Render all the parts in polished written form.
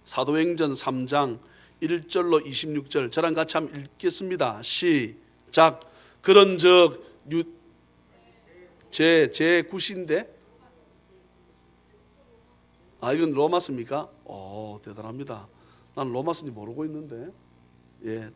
사도행전 3장 1절로 26절 저랑 같이 한번 읽겠습니다. 시작. 그런즉 제 9시인데 이건 로마서입니까? 대단합니다. 난 로마서인지 모르고 있는데.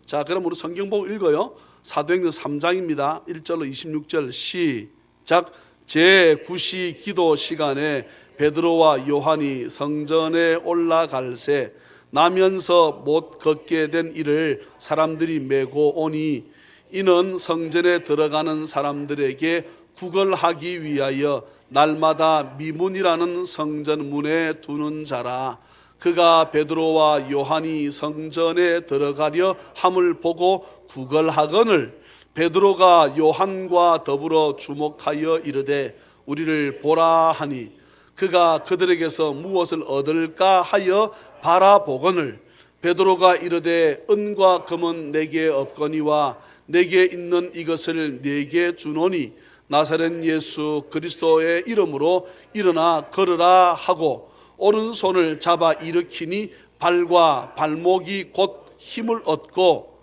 자, 그럼 우리 성경 보고 읽어요. 사도행전 3장입니다. 1절로 26절 시작. 제 9시 기도 시간에 베드로와 요한이 성전에 올라갈새 나면서 못 걷게 된 이를 사람들이 메고 오니 이는 성전에 들어가는 사람들에게 구걸하기 위하여 날마다 미문이라는 성전 문에 두는 자라. 그가 베드로와 요한이 성전에 들어가려 함을 보고 구걸하거늘 베드로가 요한과 더불어 주목하여 이르되 우리를 보라 하니 그가 그들에게서 무엇을 얻을까 하여 바라보거늘 베드로가 이르되 은과 금은 내게 없거니와 내게 있는 이것을 네게 주노니 나사렛 예수 그리스도의 이름으로 일어나 걸으라 하고 오른손을 잡아 일으키니 발과 발목이 곧 힘을 얻고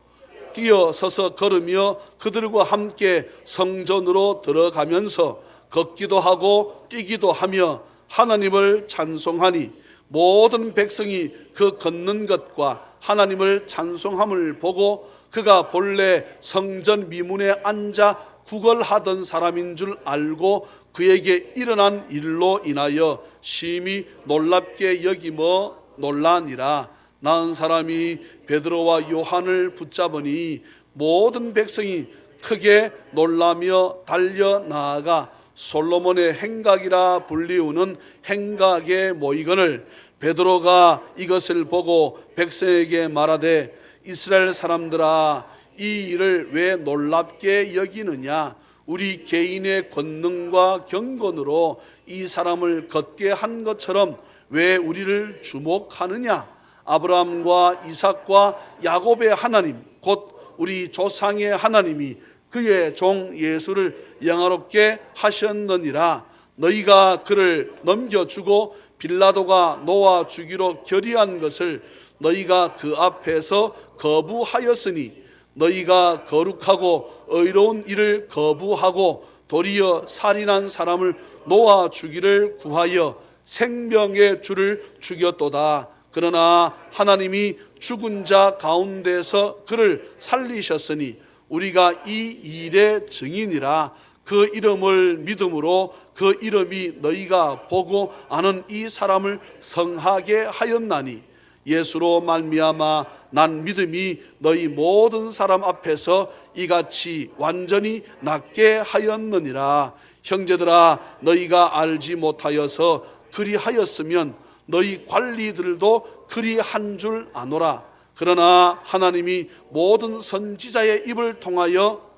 뛰어 서서 걸으며 그들과 함께 성전으로 들어가면서 걷기도 하고 뛰기도 하며 하나님을 찬송하니 모든 백성이 그 걷는 것과 하나님을 찬송함을 보고 그가 본래 성전 미문에 앉아 구걸하던 사람인 줄 알고 그에게 일어난 일로 인하여 심히 놀랍게 여기며 놀라니라. 나은 사람이 베드로와 요한을 붙잡으니 모든 백성이 크게 놀라며 달려 나아가 솔로몬의 행각이라 불리우는 행각에 모이거늘 베드로가 이것을 보고 백성에게 말하되 이스라엘 사람들아 이 일을 왜 놀랍게 여기느냐. 우리 개인의 권능과 경건으로 이 사람을 걷게 한 것처럼 왜 우리를 주목하느냐. 아브라함과 이삭과 야곱의 하나님 곧 우리 조상의 하나님이 그의 종 예수를 영화롭게 하셨느니라. 너희가 그를 넘겨주고 빌라도가 놓아 주기로 결의한 것을 너희가 그 앞에서 거부하였으니 너희가 거룩하고 의로운 일을 거부하고 도리어 살인한 사람을 놓아 주기를 구하여 생명의 주를 죽였도다. 그러나 하나님이 죽은 자 가운데서 그를 살리셨으니 우리가 이 일의 증인이라. 그 이름을 믿음으로 그 이름이 너희가 보고 아는 이 사람을 성하게 하였나니 예수로 말미암아 난 믿음이 너희 모든 사람 앞에서 이같이 완전히 낫게 하였느니라. 형제들아 너희가 알지 못하여서 그리하였으면 너희 관리들도 그리한 줄 아노라. 그러나 하나님이 모든 선지자의 입을 통하여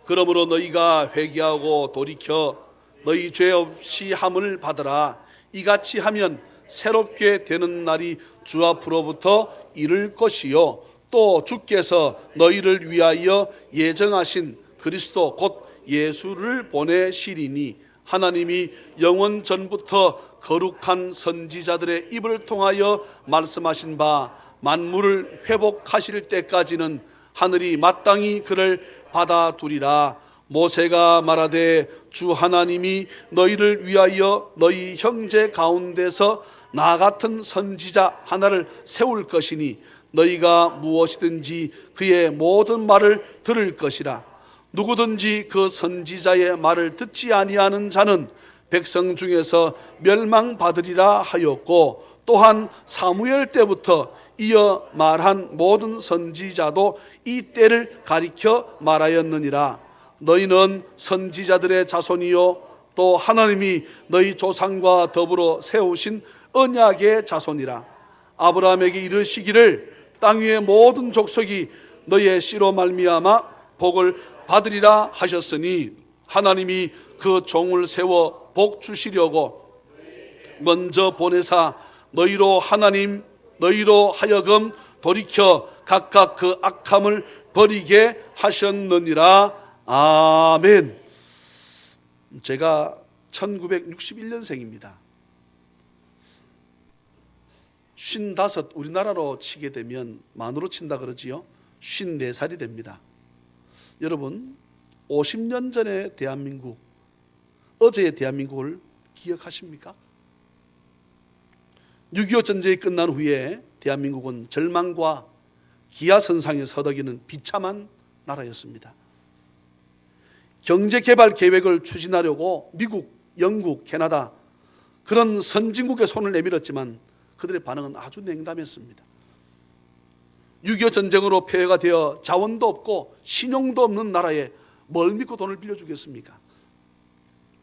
그러므로 너희가 회개하고 돌이켜 너희 죄 없이 함을 받으라. 이같이 하면 새롭게 되는 날이 주 앞으로부터 이를 것이요 또 주께서 너희를 위하여 예정하신 그리스도 곧 예수를 보내시리니 하나님이 영원 전부터 거룩한 선지자들의 입을 통하여 말씀하신 바 만물을 회복하실 때까지는 하늘이 마땅히 그를 받아두리라. 모세가 말하되 주 하나님이 너희를 위하여 너희 형제 가운데서 나 같은 선지자 하나를 세울 것이니 너희가 무엇이든지 그의 모든 말을 들을 것이라. 누구든지 그 선지자의 말을 듣지 아니하는 자는 백성 중에서 멸망받으리라 하였고 또한 사무엘 때부터 이어 말한 모든 선지자도 이 때를 가리켜 말하였느니라. 너희는 선지자들의 자손이요 또 하나님이 너희 조상과 더불어 세우신 언약의 자손이라. 아브라함에게 이르시기를 땅 위의 모든 족속이 너희의 씨로 말미암아 복을 받으리라 하셨으니 하나님이 그 종을 세워 복 주시려고 먼저 보내사 너희로 하여금 돌이켜 각각 그 악함을 버리게 하셨느니라. 아멘. 제가 1961년생입니다. 55, 우리나라로 치게 되면 만으로 친다 그러지요. 54살이 됩니다. 여러분, 50년 전의 대한민국, 어제의 대한민국을 기억하십니까? 6.25 전쟁이 끝난 후에 대한민국은 절망과 기아선상에 서덕이는 비참한 나라였습니다. 경제개발 계획을 추진하려고 미국, 영국, 캐나다 그런 선진국의 손을 내밀었지만 그들의 반응은 아주 냉담했습니다. 6.25 전쟁으로 폐해가 되어 자원도 없고 신용도 없는 나라에 뭘 믿고 돈을 빌려주겠습니까?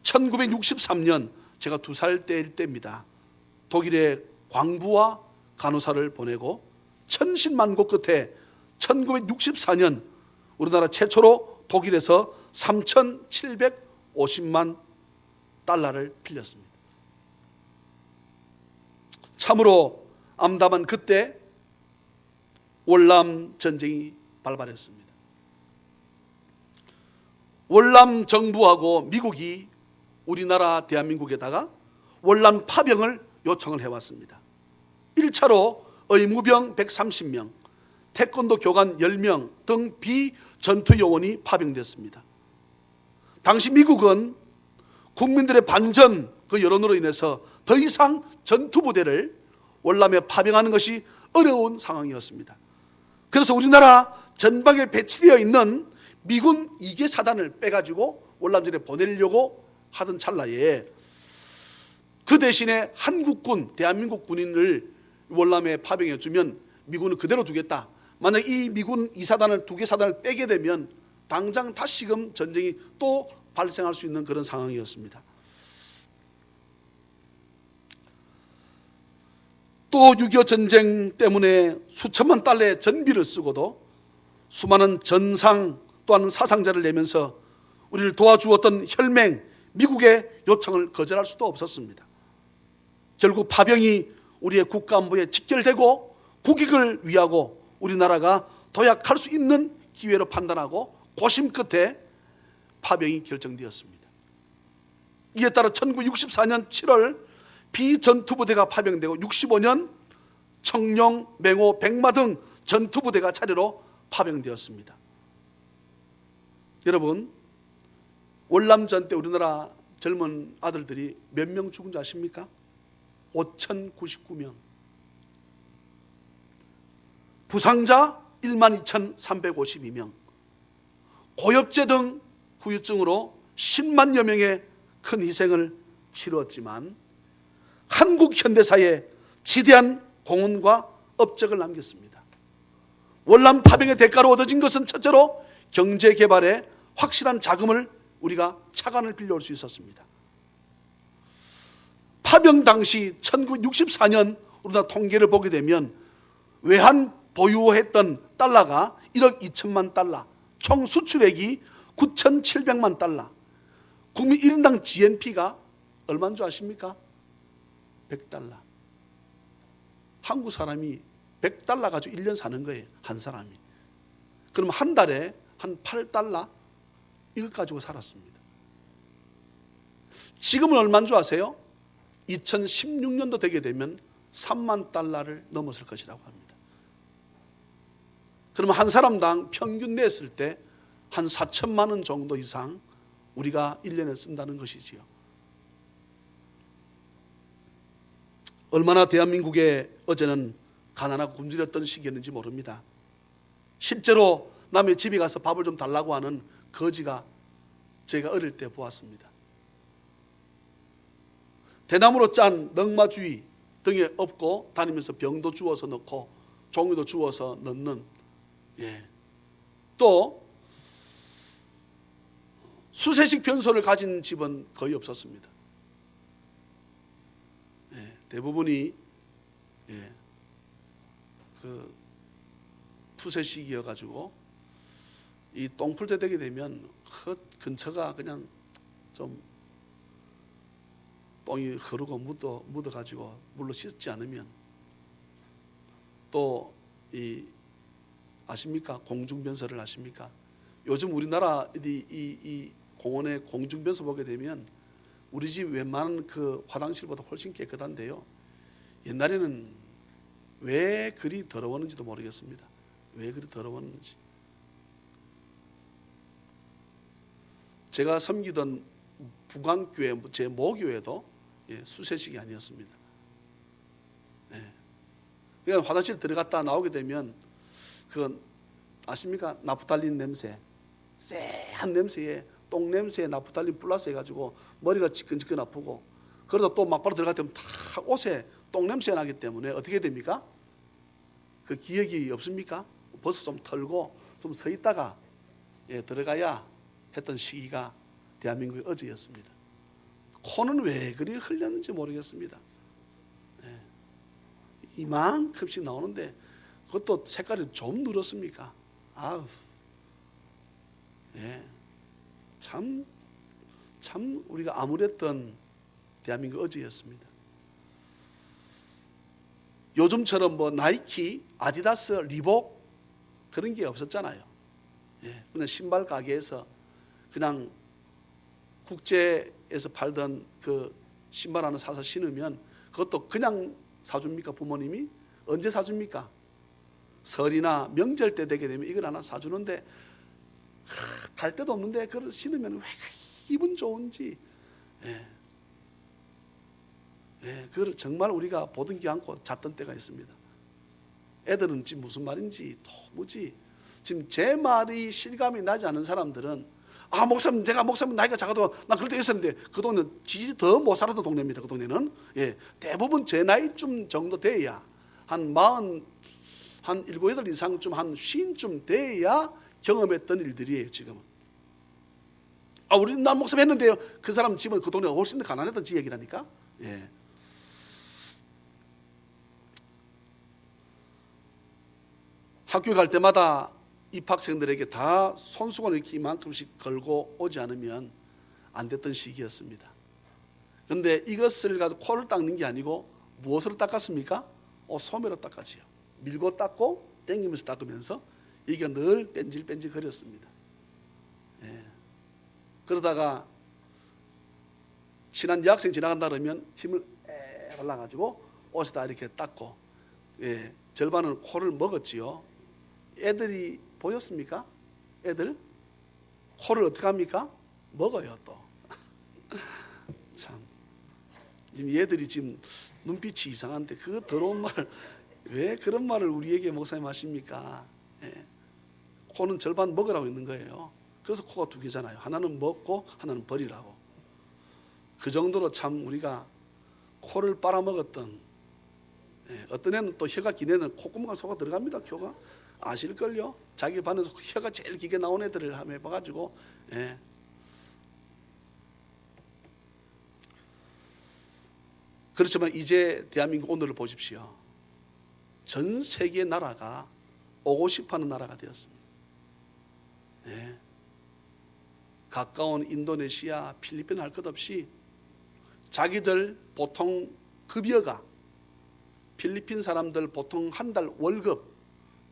1963년 제가 2살 때일 때입니다. 독일에 광부와 간호사를 보내고 천신만고 끝에 1964년 우리나라 최초로 독일에서 3,750만 달러를 빌렸습니다. 참으로 암담한 그때 월남 전쟁이 발발했습니다. 월남 정부하고 미국이 우리나라 대한민국에다가 월남 파병을 요청을 해왔습니다. 1차로 의무병 130명, 태권도 교관 10명 등 비전투 요원이 파병됐습니다. 당시 미국은 국민들의 반전 그 여론으로 인해서 더 이상 전투부대를 월남에 파병하는 것이 어려운 상황이었습니다. 그래서 우리나라 전방에 배치되어 있는 미군 2개 사단을 빼가지고 월남전에 보내려고 하던 찰나에 그 대신에 한국군, 대한민국 군인을 월남에 파병해 주면 미군은 그대로 두겠다. 만약 이 미군 2사단을 2개 사단을 빼게 되면 당장 다시금 전쟁이 또 발생할 수 있는 그런 상황이었습니다. 또 6.25 전쟁 때문에 수천만 달러의 전비를 쓰고도 수많은 전상 또한 사상자를 내면서 우리를 도와주었던 혈맹 미국의 요청을 거절할 수도 없었습니다. 결국 파병이 우리의 국가안보에 직결되고 국익을 위하고 우리나라가 도약할 수 있는 기회로 판단하고 고심 끝에 파병이 결정되었습니다. 이에 따라 1964년 7월 비전투부대가 파병되고 65년 청룡, 맹호, 백마 등 전투부대가 차례로 파병되었습니다. 여러분, 월남전 때 우리나라 젊은 아들들이 몇 명 죽은 줄 아십니까? 5,099명. 부상자 12,352명. 고엽제 등 후유증으로 10만여 명의 큰 희생을 치렀지만 한국 현대사에 지대한 공헌과 업적을 남겼습니다. 월남 파병의 대가로 얻어진 것은 첫째로 경제개발에 확실한 자금을 우리가 차관을 빌려올 수 있었습니다. 파병 당시 1964년 우리나라 통계를 보게 되면 외환 보유했던 달러가 1억 2천만 달러, 총 수출액이 9,700만 달러, 국민 1인당 GNP가 얼마인 줄 아십니까? 100달러. 한국 사람이 100달러 가지고 1년 사는 거예요, 한 사람이. 그럼 한 달에 한 8달러 이것 가지고 살았습니다. 지금은 얼마인 줄 아세요? 2016년도 되게 되면 3만 달러를 넘었을 것이라고 합니다. 그러면 한 사람당 평균 냈을 때 한 4천만 원 정도 이상 우리가 1년에 쓴다는 것이지요. 얼마나 대한민국에 어제는 가난하고 굶주렸던 시기였는지 모릅니다. 실제로 남의 집에 가서 밥을 좀 달라고 하는 거지가 저희가 어릴 때 보았습니다. 대나무로 짠 넝마주의 등에 엎고 다니면서 병도 주워서 넣고 종이도 주워서 넣는, 또 수세식 변소를 가진 집은 거의 없었습니다. 대부분이 그 푸세식이어가지고 이 똥풀때 되게 되면 그 근처가 그냥 좀 똥이 흐르고 묻어가지고 물로 씻지 않으면, 또 이 아십니까? 공중변설을 아십니까? 요즘 우리나라 이 공원에 공중변소 보게 되면 우리 집 웬만한 그 화장실보다 훨씬 깨끗한데요. 옛날에는 왜 그리 더러웠는지도 모르겠습니다. 왜 그리 더러웠는지. 제가 섬기던 북안교회, 제 모교회도 수세식이 아니었습니다. 그러니까 화장실 들어갔다 나오게 되면 그건 아십니까? 나프탈린 냄새, 쎄한 냄새에 똥 냄새에 나프탈린 플러스 해가지고 머리가 지끈지끈 아프고, 그러다 또 막바로 들어갔다 다 옷에 똥 냄새 나기 때문에 어떻게 됩니까? 그 기억이 없습니까? 버스 좀 털고 좀 서 있다가 들어가야 했던 시기가 대한민국의 어제였습니다. 코는 왜 그리 흘렸는지 모르겠습니다. 이만큼씩 나오는데 그것도 색깔이 좀 누렇습니까? 아우, 참 우리가 암울했던 대한민국 어제였습니다. 요즘처럼 뭐 나이키, 아디다스, 리복 그런 게 없었잖아요. 그냥 신발 가게에서 그냥 국제에서 팔던 그 신발 하나 사서 신으면 그것도 그냥 사줍니까? 부모님이? 언제 사줍니까? 설이나 명절 때 되게 되면 이걸 하나 사주는데 갈 데도 없는데 그걸 신으면 왜 기분 좋은지. 그걸 정말 우리가 보든기 않고 잤던 때가 있습니다. 애들은 지금 무슨 말인지 도무지 지금 제 말이 실감이 나지 않은 사람들은 목사님, 내가 목사님 나이가 작아도 난 그럴 때 있었는데, 그 동네는 지지 더 못 살았던 동네입니다. 그 동네는 대부분 제 나이쯤 정도 돼야 한 40, 한 7, 8 이상쯤 한 50쯤 돼야 경험했던 일들이에요. 지금은. 우리 난 목사님 했는데요. 그 사람 집은 그 동네가 훨씬 더 가난했던 지역이라니까. 학교 갈 때마다 입학생들에게 다 손수건을 이렇게 이만큼씩 걸고 오지 않으면 안 됐던 시기였습니다. 그런데 이것을 가지고 코를 닦는 게 아니고 무엇으로 닦았습니까? 소매로 닦았지요. 밀고 닦고 당기면서 닦으면서 이게 늘 뺀질뺀질 거렸습니다. 그러다가 친한 여학생 지나간다 그러면 침을 발라가지고 옷에다 이렇게 닦고, 절반은 코를 먹었지요. 애들이 보였습니까? 애들 코를 어떻게 합니까? 먹어요. 또 참, 지금 얘들이 지금 눈빛이 이상한데 그 더러운 말, 왜 그런 말을 우리에게 목사님 하십니까? 코는 절반 먹으라고 있는 거예요. 그래서 코가 2개잖아요. 하나는 먹고 하나는 버리라고. 그 정도로 참 우리가 코를 빨아먹었던, 어떤 애는 또 혀가 긴 애는 콧구멍에 속아 들어갑니다. 혀가 아실걸요? 자기 반에서 혀가 제일 길게 나온 애들을 한번 해봐가지고. 그렇지만 이제 대한민국 오늘을 보십시오. 전 세계 나라가 오고 싶어하는 나라가 되었습니다. 가까운 인도네시아, 필리핀 할 것 없이 자기들 보통 급여가, 필리핀 사람들 보통 한 달 월급,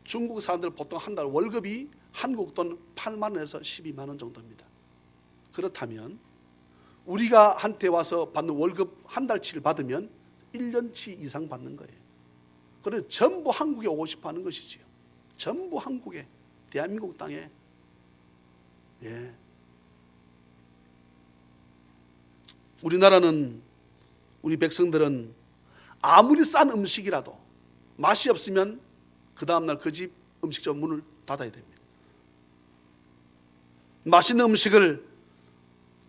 중국 사람들 보통 한 달 월급이 한국 돈 8만 원에서 12만 원 정도입니다. 그렇다면 우리가 한테 와서 받는 월급 한 달치를 받으면 1년치 이상 받는 거예요. 그래서 전부 한국에 오고 싶어 하는 것이지요. 전부 한국에, 대한민국 땅에. 우리나라는, 우리 백성들은 아무리 싼 음식이라도 맛이 없으면 그 다음날 그 집 음식점 문을 닫아야 됩니다. 맛있는 음식을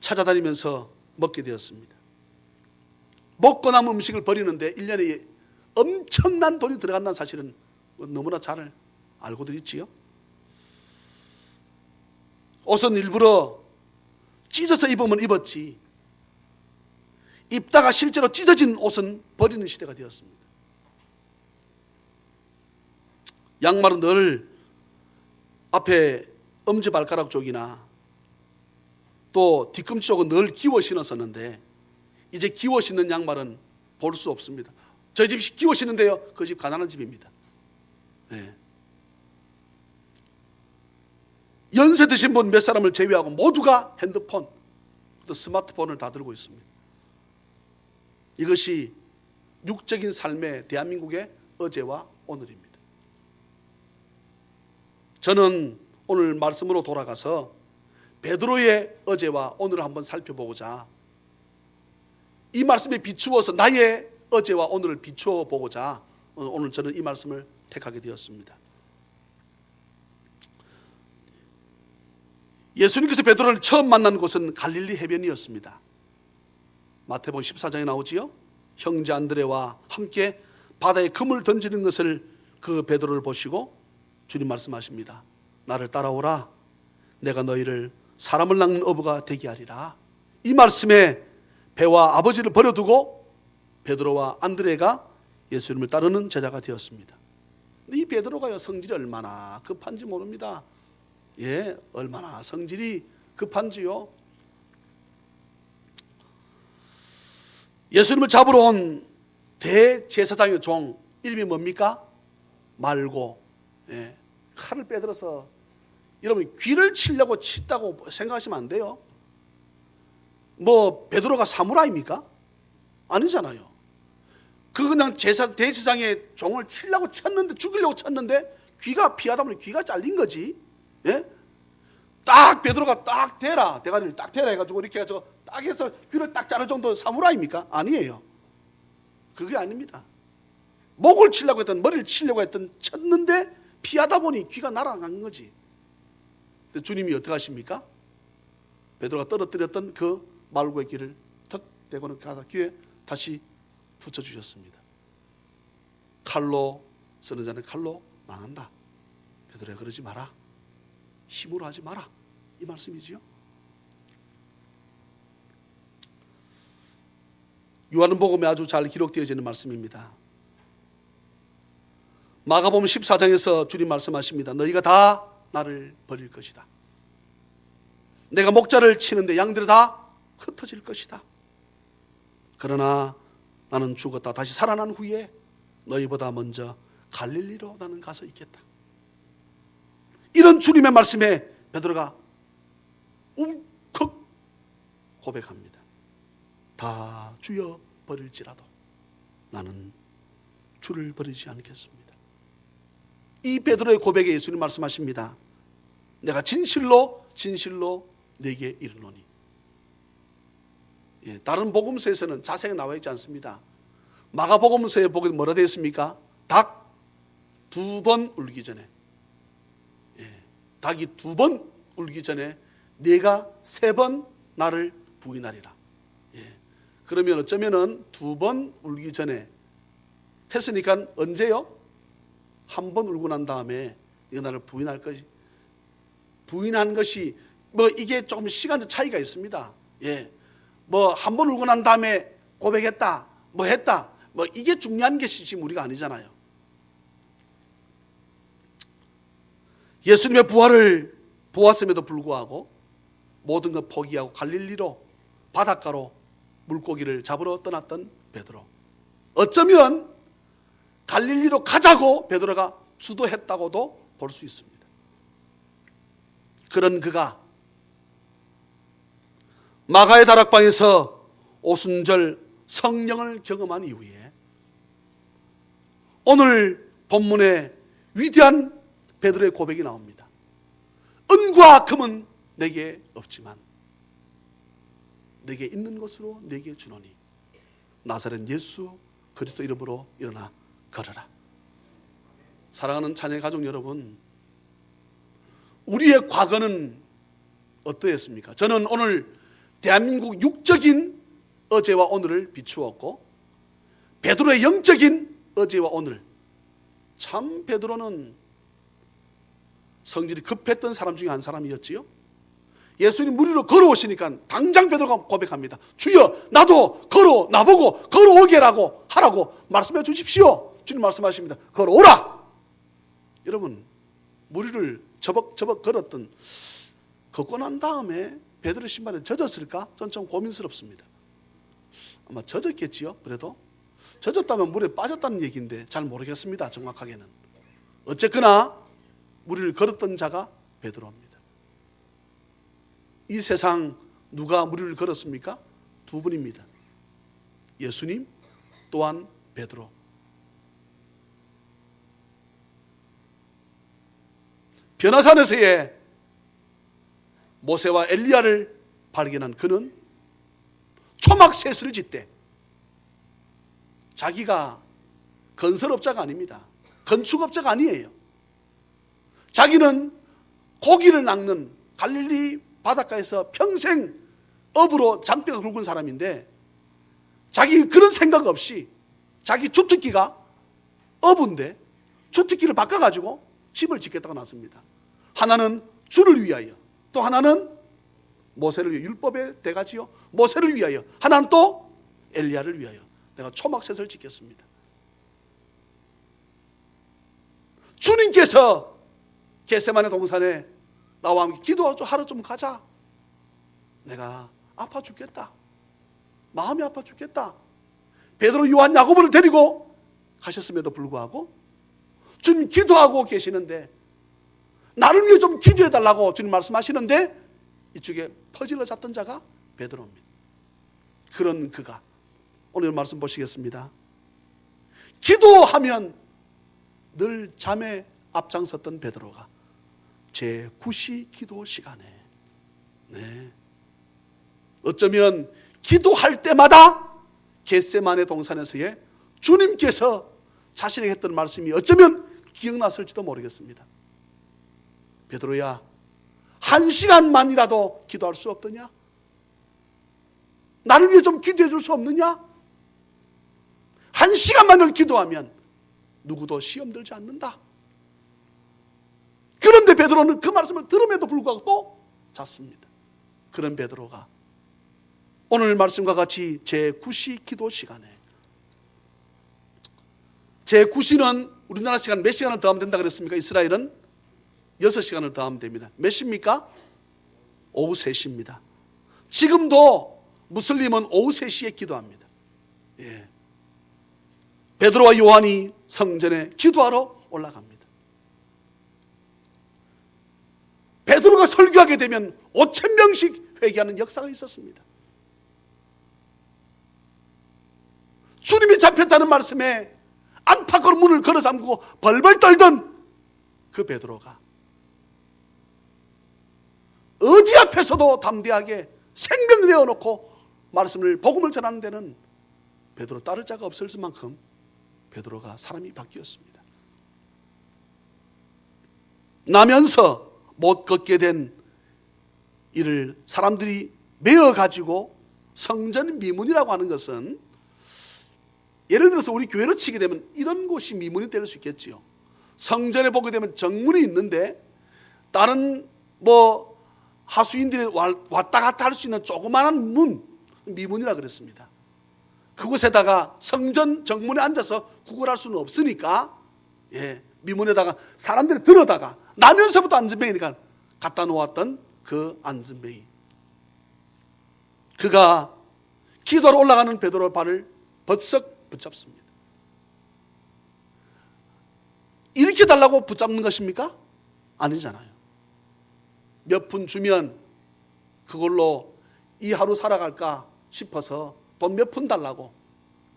찾아다니면서 먹게 되었습니다. 먹고 남은 음식을 버리는데 1년에 엄청난 돈이 들어간다는 사실은 너무나 잘 알고들 있지요. 옷은 일부러 찢어서 입으면 입었지, 입다가 실제로 찢어진 옷은 버리는 시대가 되었습니다. 양말은 늘 앞에 엄지발가락 쪽이나 또 뒤꿈치 쪽은 늘 기워 신었었는데 이제 기워 신는 양말은 볼 수 없습니다. 저희 집 기워 신는데요, 그 집 가난한 집입니다. 연세 드신 분 몇 사람을 제외하고 모두가 핸드폰, 또 스마트폰을 다 들고 있습니다. 이것이 육적인 삶의 대한민국의 어제와 오늘입니다. 저는 오늘 말씀으로 돌아가서 베드로의 어제와 오늘을 한번 살펴보고자, 이 말씀에 비추어서 나의 어제와 오늘을 비추어 보고자 오늘 저는 이 말씀을 택하게 되었습니다. 예수님께서 베드로를 처음 만난 곳은 갈릴리 해변이었습니다. 마태복음 14장에 나오지요. 형제 안드레와 함께 바다에 금을 던지는 것을 그 베드로를 보시고 주님 말씀하십니다. 나를 따라오라. 내가 너희를 사람을 낚는 어부가 되게 하리라. 이 말씀에 배와 아버지를 버려두고 베드로와 안드레가 예수님을 따르는 제자가 되었습니다. 이 베드로가요, 성질이 얼마나 급한지 모릅니다. 예, 얼마나 성질이 급한지요. 예수님을 잡으러 온 대제사장의 종 이름이 뭡니까? 말고. 예, 칼을 빼들어서 여러분 귀를 치려고 쳤다고 생각하시면 안 돼요. 뭐 베드로가 사무라이입니까? 아니잖아요. 그 그냥 대제사장의 종을 치려고 쳤는데, 죽이려고 쳤는데 귀가 피하다 보니 귀가 잘린 거지. 예? 딱 베드로가 딱 대라, 대가리를 딱 대라 해가지고 이렇게 해서 딱 해서 귀를 딱 자를 정도 사무라이입니까? 아니에요. 그게 아닙니다. 목을 치려고 했던, 머리를 치려고 했던, 쳤는데 피하다 보니 귀가 날아간 거지. 근데 주님이 어떻게 하십니까? 베드로가 떨어뜨렸던 그 말고의 귀를 턱 대고는 귀에 다시 붙여주셨습니다. 칼로 쓰는 자는 칼로 망한다. 베드로야, 그러지 마라. 힘으로 하지 마라. 이 말씀이지요. 요한복음에 아주 잘 기록되어져 있는 말씀입니다. 마가복음 14장에서 주님 말씀하십니다. 너희가 다 나를 버릴 것이다. 내가 목자를 치는데 양들이 다 흩어질 것이다. 그러나 나는 죽었다 다시 살아난 후에 너희보다 먼저 갈릴리로 나는 가서 있겠다. 이런 주님의 말씀에 베드로가 움컥 고백합니다. 다 주여 버릴지라도 나는 주를 버리지 않겠습니다. 이 베드로의 고백에 예수님 말씀하십니다. 내가 진실로 진실로 네게 이르노니. 예, 다른 복음서에서는 자세히 나와 있지 않습니다. 마가복음서에 보게 뭐라 되어 있습니까? 닭 2번 울기 전에, 닭이 2번 울기 전에 네가 3번 나를 부인하리라. 그러면 어쩌면은 2번 울기 전에 했으니까 언제요? 1번 울고 난 다음에 네가 나를 부인할 것이, 부인한 것이 뭐 이게 조금 시간적 차이가 있습니다. 예, 뭐 1번 울고 난 다음에 고백했다, 뭐 했다, 뭐 이게 중요한 것이 지금 우리가 아니잖아요. 예수님의 부활을 보았음에도 불구하고 모든 것 포기하고 갈릴리로, 바닷가로 물고기를 잡으러 떠났던 베드로. 어쩌면 갈릴리로 가자고 베드로가 주도했다고도 볼 수 있습니다. 그런 그가 마가의 다락방에서 오순절 성령을 경험한 이후에 오늘 본문에 위대한 베드로의 고백이 나옵니다. 은과 금은 내게 없지만 내게 있는 것으로 내게 주노니 나사렛 예수 그리스도 이름으로 일어나 걸어라. 사랑하는 자녀 가족 여러분, 우리의 과거는 어떠했습니까? 저는 오늘 대한민국 육적인 어제와 오늘을 비추었고 베드로의 영적인 어제와 오늘, 참 베드로는 성질이 급했던 사람 중에 한 사람이었지요. 예수님 물 위로 걸어오시니까 당장 베드로가 고백합니다. 주여, 나도 나보고 걸어오게 하라고 말씀해 주십시오. 주님 말씀하십니다. 걸어오라. 여러분, 물 위를 저벅저벅 걸었던, 걷고 난 다음에 베드로 신발에 젖었을까? 전 좀 고민스럽습니다. 아마 젖었겠지요. 그래도 젖었다면 물에 빠졌다는 얘기인데 잘 모르겠습니다. 정확하게는. 어쨌거나 물 위를 걸었던 자가 베드로입니다. 이 세상 누가 무리를 걸었습니까? 두 분입니다. 예수님 또한 베드로. 변화산에서의 모세와 엘리야를 발견한 그는 초막셋을 짓되, 자기가 건설업자가 아닙니다. 건축업자가 아니에요. 자기는 고기를 낚는 갈릴리 바닷가에서 평생 업으로 잔뼈가 굵은 사람인데, 자기 그런 생각 없이 자기 주특기가 어부인데 주특기를 바꿔가지고 집을 짓겠다고 나섭니다. 하나는 주를 위하여, 또 하나는 모세를 위하여, 율법의 대가지요 모세를 위하여, 하나는 또 엘리야를 위하여 내가 초막셋을 짓겠습니다. 주님께서 겟세마네 동산에 나와 함께 기도하러 좀 가자. 내가 아파 죽겠다. 마음이 아파 죽겠다. 베드로, 요한, 야고보를 데리고 가셨음에도 불구하고 주님 기도하고 계시는데, 나를 위해 좀 기도해 달라고 주님 말씀하시는데, 이쪽에 퍼질러 잤던 자가 베드로입니다. 그런 그가 오늘 말씀 보시겠습니다. 기도하면 늘 잠에 앞장섰던 베드로가 제9시 기도 시간에, 어쩌면 기도할 때마다 겟세마네 동산에서의 주님께서 자신에게 했던 말씀이 어쩌면 기억났을지도 모르겠습니다. 베드로야, 1시간만이라도 기도할 수 없더냐? 나를 위해 좀 기도해 줄 수 없느냐? 1시간만을 기도하면 누구도 시험 들지 않는다. 그런데 베드로는 그 말씀을 들음에도 불구하고 또 잤습니다. 그런 베드로가 오늘 말씀과 같이 제9시 기도 시간에, 제9시는 우리나라 시간 몇 시간을 더하면 된다 그랬습니까? 이스라엘은 6시간을 더하면 됩니다. 몇 시입니까? 오후 3시입니다. 지금도 무슬림은 오후 3시에 기도합니다. 베드로와 요한이 성전에 기도하러 올라갑니다. 베드로가 설교하게 되면 5,000명씩 회개하는 역사가 있었습니다. 주님이 잡혔다는 말씀에 안팎으로 문을 걸어 잠그고 벌벌 떨던 그 베드로가 어디 앞에서도 담대하게 생명 내어놓고 말씀을, 복음을 전하는 데는 베드로 따를 자가 없을 만큼 베드로가 사람이 바뀌었습니다. 나면서 못 걷게 된 이를 사람들이 메어가지고 성전 미문이라고 하는 것은, 예를 들어서 우리 교회로 치게 되면 이런 곳이 미문이 될 수 있겠지요. 성전에 보게 되면 정문이 있는데 다른 하수인들이 왔다 갔다 할 수 있는 조그마한 문, 미문이라 그랬습니다. 그곳에다가 성전 정문에 앉아서 구걸할 수는 없으니까 미문에다가 사람들이 들어다가 나면서부터 안전뱅이니까 갖다 놓았던 그 안전뱅이. 그가 기도하러 올라가는 베드로의 발을 벌썩 붙잡습니다. 이렇게 달라고 붙잡는 것입니까? 아니잖아요. 몇 푼 주면 그걸로 이 하루 살아갈까 싶어서 돈 몇 푼 달라고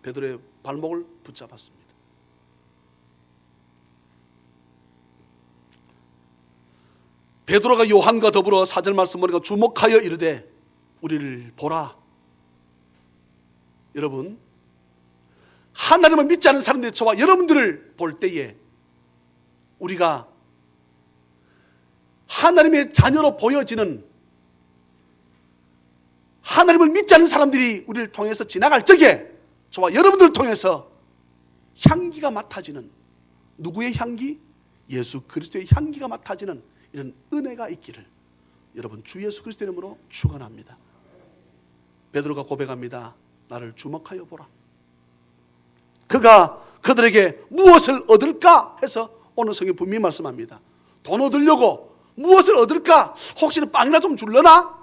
베드로의 발목을 붙잡았습니다. 베드로가 요한과 더불어 사절 말씀 보니까 주목하여 이르되 우리를 보라. 여러분, 하나님을 믿지 않은 사람들이 저와 여러분들을 볼 때에 우리가 하나님의 자녀로 보여지는, 하나님을 믿지 않는 사람들이 우리를 통해서 지나갈 적에 저와 여러분들을 통해서 향기가 맡아지는, 누구의 향기? 예수 그리스도의 향기가 맡아지는 이런 은혜가 있기를 여러분 주 예수 그리스도의 이름으로 축원합니다. 베드로가 고백합니다. 나를 주목하여 보라. 그가 그들에게 무엇을 얻을까 해서 오늘 성경 분명히 말씀합니다. 돈 얻으려고 무엇을 얻을까? 혹시나 빵이나 좀 줄려나?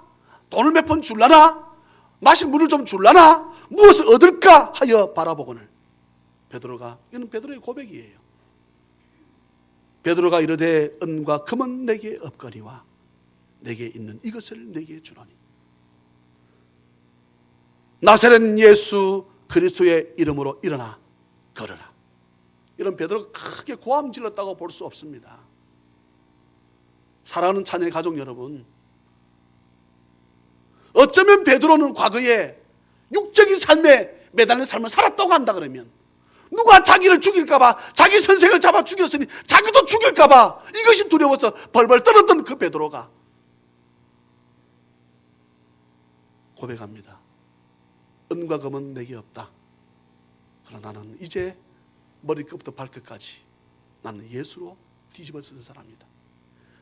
돈을 몇 푼 줄라나? 마실 물을 좀 줄라나? 무엇을 얻을까 하여 바라보거늘. 베드로가, 이건 베드로의 고백이에요. 베드로가 이르되 은과 금은 내게 없거니와 내게 있는 이것을 내게 주노니. 나사렛 예수 그리스도의 이름으로 일어나 걸어라. 이런 베드로가 크게 고함 질렀다고 볼 수 없습니다. 사랑하는 자녀의 가족 여러분, 어쩌면 베드로는 과거에 육적인 삶에 매달린 삶을 살았다고 한다 그러면, 누가 자기를 죽일까봐, 자기 선생을 잡아 죽였으니 자기도 죽일까봐 이것이 두려워서 벌벌 떨었던 그 베드로가 고백합니다. 은과 금은 내게 없다. 그러나 나는 이제 머리끝부터 발끝까지 나는 예수로 뒤집어 쓴 사람이다.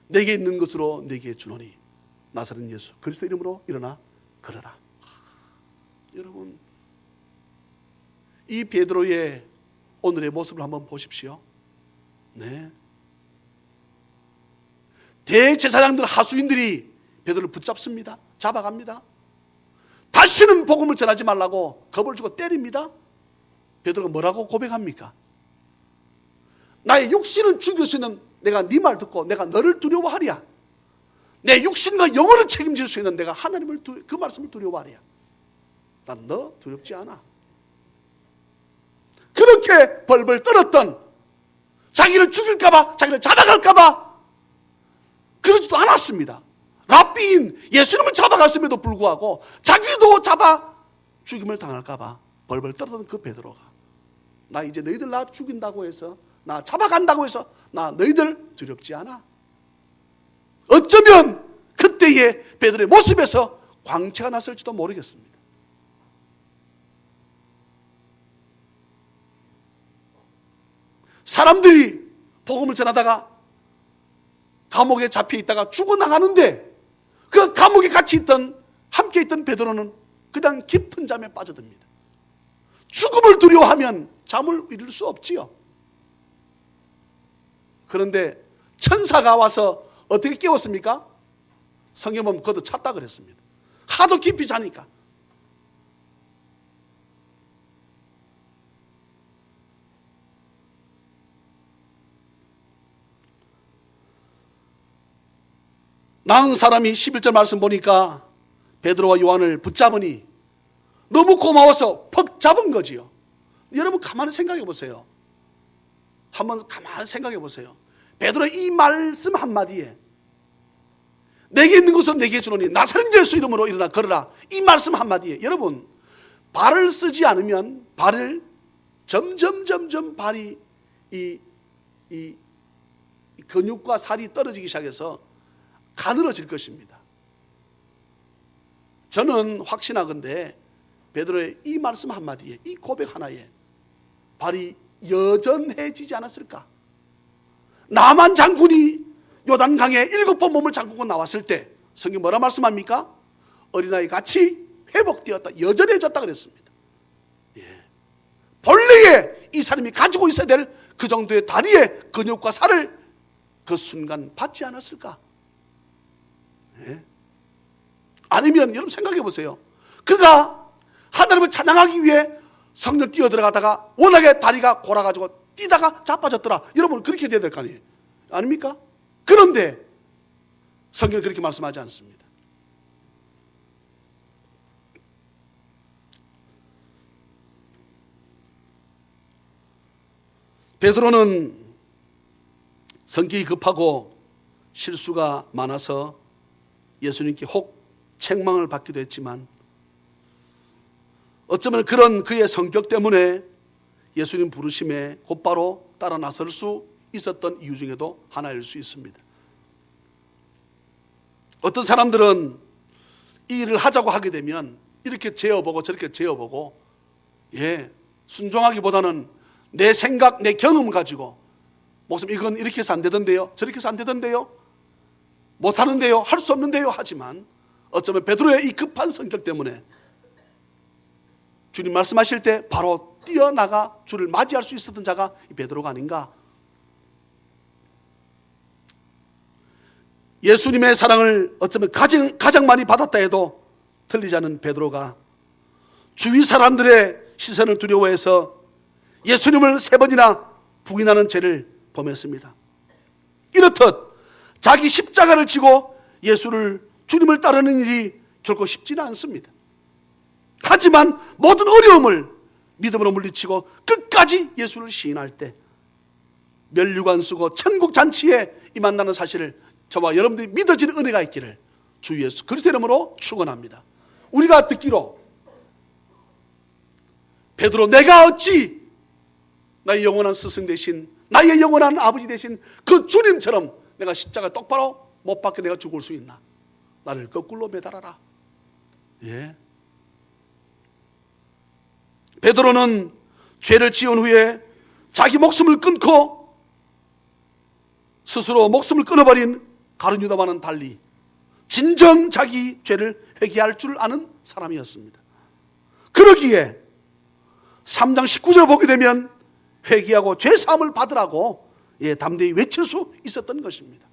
내게 있는 것으로 내게 주노니 나사렛 예수 그리스도 이름으로 일어나 걸어라. 여러분, 이 베드로의 오늘의 모습을 한번 보십시오. 네. 대제사장들, 하수인들이 베드로를 붙잡습니다. 잡아갑니다. 다시는 복음을 전하지 말라고 겁을 주고 때립니다. 베드로가 뭐라고 고백합니까? 나의 육신은 죽일 수 있는 내가 네 말 듣고 내가 너를 두려워하리야. 내 육신과 영혼을 책임질 수 있는 내가 하나님을 그 말씀을 두려워하리야. 난 너 두렵지 않아. 그렇게 벌벌 떨었던, 자기를 죽일까봐, 자기를 잡아갈까봐 그러지도 않았습니다. 랍비인 예수님을 잡아갔음에도 불구하고 자기도 잡아 죽임을 당할까봐 벌벌 떨었던 그 베드로가, 나 이제 너희들 나 죽인다고 해서, 나 잡아간다고 해서 나 너희들 두렵지 않아. 어쩌면 그때의 베드로의 모습에서 광채가 났을지도 모르겠습니다. 사람들이 복음을 전하다가 감옥에 잡혀 있다가 죽어나가는데 그 감옥에 같이 있던, 함께 있던 베드로는 그냥 깊은 잠에 빠져듭니다. 죽음을 두려워하면 잠을 이룰 수 없지요. 그런데 천사가 와서 어떻게 깨웠습니까? 성경 보면 그것도 찼다 그랬습니다. 하도 깊이 자니까. 나은 사람이 11절 말씀 보니까 베드로와 요한을 붙잡으니 너무 고마워서 퍽 잡은 거지요. 여러분 가만히 생각해 보세요. 한번 가만히 생각해 보세요. 베드로의 이 말씀 한마디에, 내게 있는 것은 내게 주노니 나사렛 예수 이름으로 일어나 걸어라, 이 말씀 한마디에, 여러분 발을 쓰지 않으면 발을 점점 발이 이 근육과 살이 떨어지기 시작해서 가늘어질 것입니다. 저는 확신하건대 베드로의 이 말씀 한마디에, 이 고백 하나에 발이 여전해지지 않았을까? 나만 장군이 요단강에 7번 몸을 잠그고 나왔을 때 성경 뭐라 말씀합니까? 어린아이 같이 회복되었다, 여전해졌다 그랬습니다. 예. 본래의 이 사람이 가지고 있어야 될 그 정도의 다리의 근육과 살을 그 순간 받지 않았을까? 예. 아니면 여러분 생각해 보세요. 그가 하나님을 찬양하기 위해 성전 뛰어들어가다가 워낙에 다리가 골아가지고 뛰다가 자빠졌더라, 여러분 그렇게 돼야 될 거 아니에요? 아닙니까? 그런데 성경은 그렇게 말씀하지 않습니다. 베드로는 성격이 급하고 실수가 많아서 예수님께 혹 책망을 받기도 했지만, 어쩌면 그런 그의 성격 때문에 예수님 부르심에 곧바로 따라 나설 수 있었던 이유 중에도 하나일 수 있습니다. 어떤 사람들은 이 일을 하자고 하게 되면 이렇게 재어보고 저렇게 재어보고, 순종하기보다는 내 생각, 내 경험 가지고, 목사님 이건 이렇게 해서 안 되던데요, 저렇게 해서 안 되던데요, 못하는데요, 할 수 없는데요 하지만, 어쩌면 베드로의 이 급한 성격 때문에 주님 말씀하실 때 바로 뛰어나가 주를 맞이할 수 있었던 자가 이 베드로가 아닌가. 예수님의 사랑을 어쩌면 가장 많이 받았다 해도 틀리지 않은 베드로가 주위 사람들의 시선을 두려워해서 예수님을 3번이나 부인하는 죄를 범했습니다. 이렇듯 자기 십자가를 지고 주님을 따르는 일이 결코 쉽지는 않습니다. 하지만 모든 어려움을 믿음으로 물리치고 끝까지 예수를 시인할 때 면류관 쓰고 천국 잔치에 임한다는 사실을 저와 여러분들이 믿어지는 은혜가 있기를 주 예수 그리스도의 이름으로 축원합니다. 우리가 듣기로 베드로, 내가 어찌 나의 영원한 스승 되신, 나의 영원한 아버지 되신 그 주님처럼 내가 십자가 똑바로 못 박혀 내가 죽을 수 있나? 나를 거꾸로 매달아라. 예. 베드로는 죄를 지은 후에 자기 목숨을 끊고 스스로 목숨을 끊어버린 가룟 유다와는 달리 진정 자기 죄를 회개할 줄 아는 사람이었습니다. 그러기에 3장 19절 보게 되면 회개하고 죄사함을 받으라고 담대히 외칠 수 있었던 것입니다.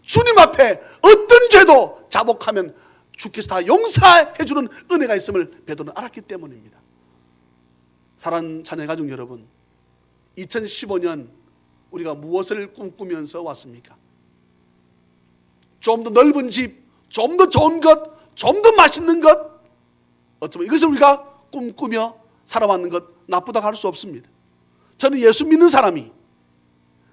주님 앞에 어떤 죄도 자복하면 주께서 다 용서해 주는 은혜가 있음을 베드로는 알았기 때문입니다. 사랑하는 자녀 가족 여러분, 2015년 우리가 무엇을 꿈꾸면서 왔습니까? 좀 더 넓은 집, 좀 더 좋은 것, 좀 더 맛있는 것, 어쩌면 이것을 우리가 꿈꾸며 살아왔는 것 나쁘다고 할 수 없습니다. 저는 예수 믿는 사람이,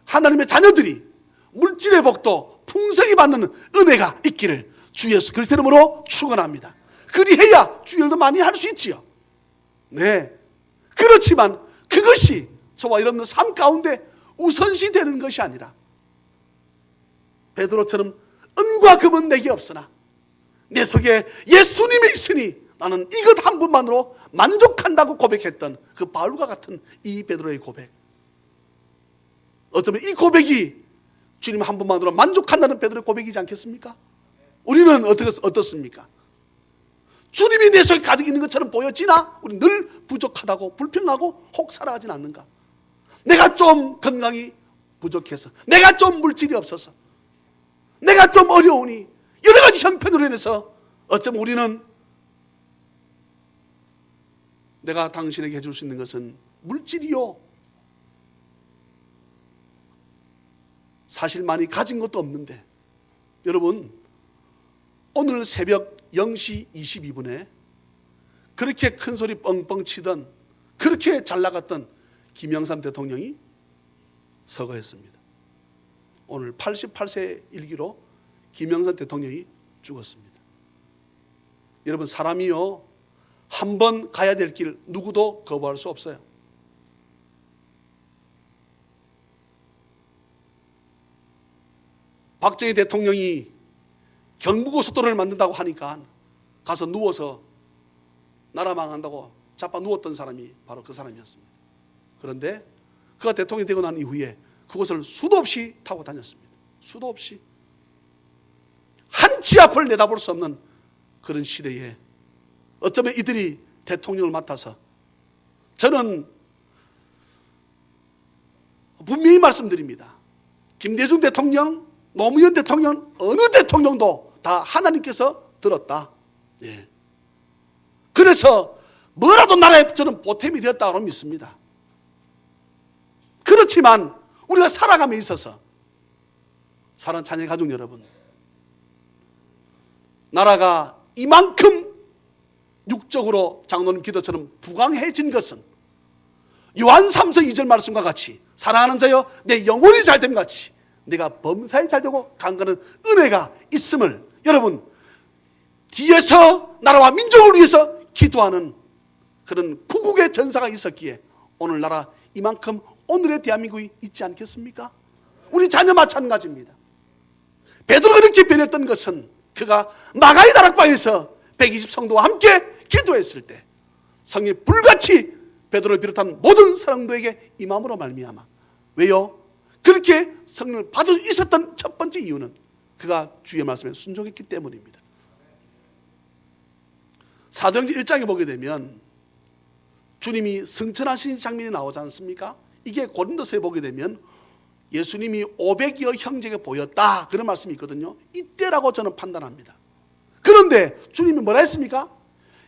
하나님의 자녀들이 물질의 복도 풍성히 받는 은혜가 있기를 주 예수 그리스도의 이름으로 축원합니다. 그리해야 주일도 많이 할 수 있지요. 네. 그렇지만 그것이 저와 여러분의 삶 가운데 우선시 되는 것이 아니라 베드로처럼 은과 금은 내게 없으나 내 속에 예수님이 있으니 나는 이것 한 분만으로 만족한다고 고백했던 그 바울과 같은 이 베드로의 고백, 어쩌면 이 고백이 주님 한 분만으로 만족한다는 베드로의 고백이지 않겠습니까? 우리는 어떻습니까? 주님이 내 속에 가득 있는 것처럼 보여지나 우리는 늘 부족하다고 불평하고 혹 살아가진 않는가? 내가 좀 건강이 부족해서, 내가 좀 물질이 없어서, 내가 좀 어려우니 여러 가지 형편으로 인해서 어쩌면 우리는 내가 당신에게 해줄 수 있는 것은 물질이요, 사실 많이 가진 것도 없는데, 여러분 오늘 새벽 0시 22분에 그렇게 큰 소리 뻥뻥 치던, 그렇게 잘 나갔던 김영삼 대통령이 서거했습니다. 오늘 88세 일기로 김영삼 대통령이 죽었습니다. 여러분, 사람이요 한 번 가야 될 길 누구도 거부할 수 없어요. 박정희 대통령이 경부고속도로를 만든다고 하니까 가서 누워서 나라 망한다고 자빠 누웠던 사람이 바로 그 사람이었습니다. 그런데 그가 대통령이 되고 난 이후에 그곳을 수도 없이 타고 다녔습니다. 수도 없이. 한 치 앞을 내다볼 수 없는 그런 시대에 어쩌면 이들이 대통령을 맡아서, 저는 분명히 말씀드립니다. 김대중 대통령, 노무현 대통령, 어느 대통령도 다 하나님께서 들었다. 예. 그래서 뭐라도 나라에 저는 보탬이 되었다고 믿습니다. 그렇지만 우리가 살아감에 있어서, 사랑하는 자녀 가족 여러분, 나라가 이만큼 육적으로 장로님 기도처럼 부강해진 것은 요한 3서 2절 말씀과 같이, 사랑하는 자여 내 영혼이 잘됨 같이 내가 범사에 잘되고 강건한 은혜가 있음을, 여러분 뒤에서 나라와 민족을 위해서 기도하는 그런 구국의 전사가 있었기에 오늘나라 이만큼 오늘의 대한민국이 있지 않겠습니까? 우리 자녀 마찬가지입니다. 베드로가 이렇게 변했던 것은 그가 마가의 다락방에서 120 성도와 함께 기도했을 때 성령이 불같이 베드로를 비롯한 모든 사람들에게 임함으로 말미암아. 왜요? 그렇게 성령을 받을 수 있었던 첫 번째 이유는 그가 주의 말씀에 순종했기 때문입니다. 사도행전 1장에 보게 되면 주님이 승천하신 장면이 나오지 않습니까? 이게 고린도서에 보게 되면 예수님이 500여 형제에게 보였다, 그런 말씀이 있거든요. 이때라고 저는 판단합니다. 그런데 주님이 뭐라 했습니까?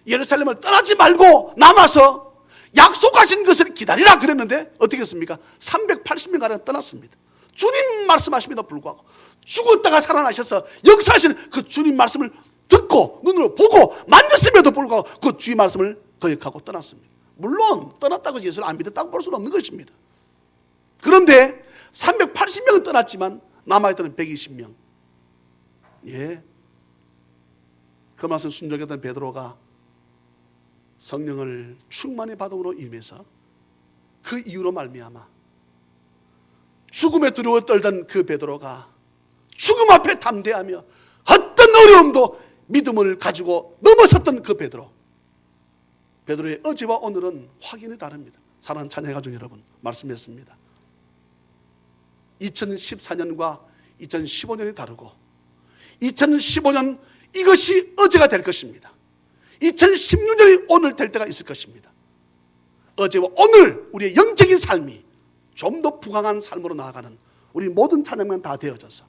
예루살렘을 떠나지 말고 남아서 약속하신 것을 기다리라 그랬는데 어떻게 했습니까? 380명 가량 떠났습니다. 주님 말씀하심에도 불구하고 죽었다가 살아나셔서 역사하시는 그 주님 말씀을 듣고 눈으로 보고 만졌음에도 불구하고 그 주의 말씀을 거역하고 떠났습니다. 물론 떠났다고 예수를 안 믿었다고 볼 수는 없는 것입니다. 그런데 380명은 떠났지만 남아있던 120명, 예, 그 말씀 순종했던 베드로가 성령을 충만히 받음으로 임해서 그 이유로 말미암아 죽음에 두려워 떨던 그 베드로가 죽음 앞에 담대하며 어떤 어려움도 믿음을 가지고 넘어섰던 그 베드로의 어제와 오늘은 확연히 다릅니다. 사랑하는 찬양 가족 여러분, 말씀했습니다. 2014년과 2015년이 다르고 2015년 이것이 어제가 될 것입니다. 2016년이 오늘 될 때가 있을 것입니다. 어제와 오늘 우리의 영적인 삶이 좀 더 부강한 삶으로 나아가는 우리 모든 찬양만 다 되어져서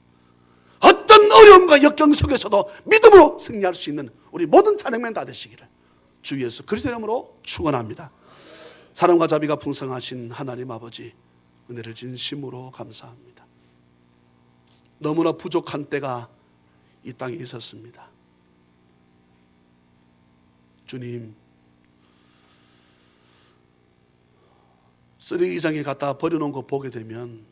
어떤 어려움과 역경 속에서도 믿음으로 승리할 수 있는 우리 모든 찬양만 다 되시기를 주 예수 그리스도의 이름으로 축원합니다. 사랑과 자비가 풍성하신 하나님 아버지, 은혜를 진심으로 감사합니다. 너무나 부족한 때가 이 땅에 있었습니다. 주님, 쓰레기장에 갖다 버려놓은 거 보게 되면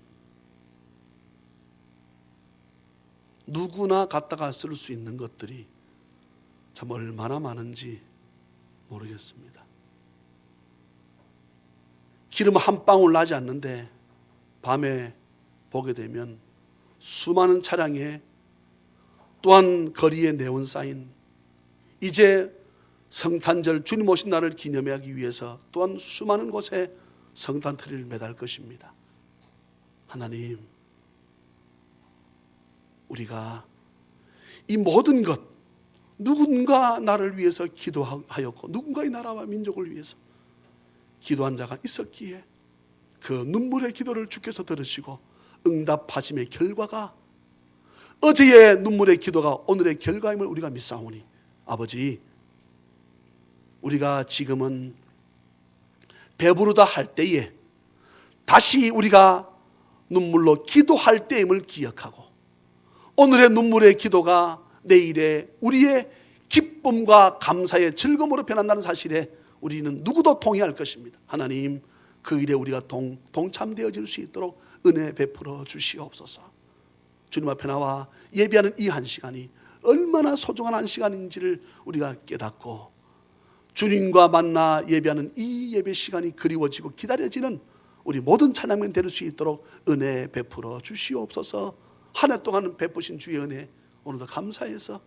누구나 갖다가 쓸 수 있는 것들이 참 얼마나 많은지 모르겠습니다. 기름 한 방울 나지 않는데 밤에 보게 되면 수많은 차량에, 또한 거리에 네온 사인, 이제 성탄절 주님 오신 날을 기념하기 위해서 또한 수많은 곳에 성탄 트리를 매달 것입니다. 하나님, 우리가 이 모든 것, 누군가 나를 위해서 기도하였고 누군가 이 나라와 민족을 위해서 기도한 자가 있었기에 그 눈물의 기도를 주께서 들으시고 응답하심의 결과가 어제의 눈물의 기도가 오늘의 결과임을 우리가 믿사오니 아버지, 우리가 지금은 배부르다 할 때에 다시 우리가 눈물로 기도할 때임을 기억하고 오늘의 눈물의 기도가 내일의 우리의 기쁨과 감사의 즐거움으로 변한다는 사실에 우리는 누구도 동의할 것입니다. 하나님, 그 일에 우리가 동참되어질 수 있도록 은혜 베풀어 주시옵소서. 주님 앞에 나와 예배하는 이 한 시간이 얼마나 소중한 한 시간인지를 우리가 깨닫고 주님과 만나 예배하는 이 예배 시간이 그리워지고 기다려지는 우리 모든 찬양만 될 수 있도록 은혜 베풀어 주시옵소서. 한 해 동안 베푸신 주의 은혜 오늘도 감사해서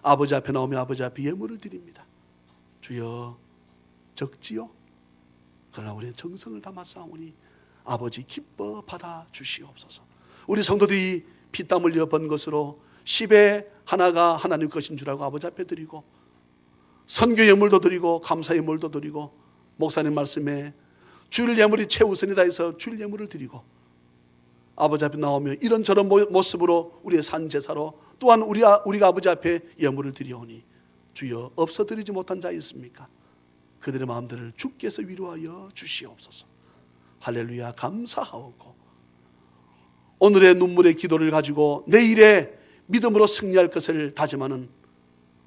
아버지 앞에 나오며 아버지 앞에 예물을 드립니다. 주여, 적지요? 그러나 우리의 정성을 담아 싸우니 아버지 기뻐 받아 주시옵소서. 우리 성도들이 피땀 흘려 번 것으로 10의 하나가 하나님 것인 줄 알고 아버지 앞에 드리고 선교 예물도 드리고 감사 예물도 드리고 목사님 말씀에 주일 예물이 최우선이다 해서 주일 예물을 드리고 아버지 앞에 나오며 이런저런 모습으로 우리의 산제사로 또한 우리가 아버지 앞에 예물을 드리오니 주여, 없어드리지 못한 자 있습니까? 그들의 마음들을 주께서 위로하여 주시옵소서. 할렐루야, 감사하오고 오늘의 눈물의 기도를 가지고 내일의 믿음으로 승리할 것을 다짐하는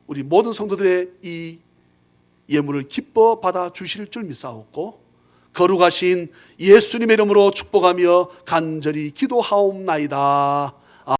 우리 모든 성도들의 이 예물을 기뻐 받아 주실 줄 믿사옵고 거룩하신 예수님의 이름으로 축복하며 간절히 기도하옵나이다.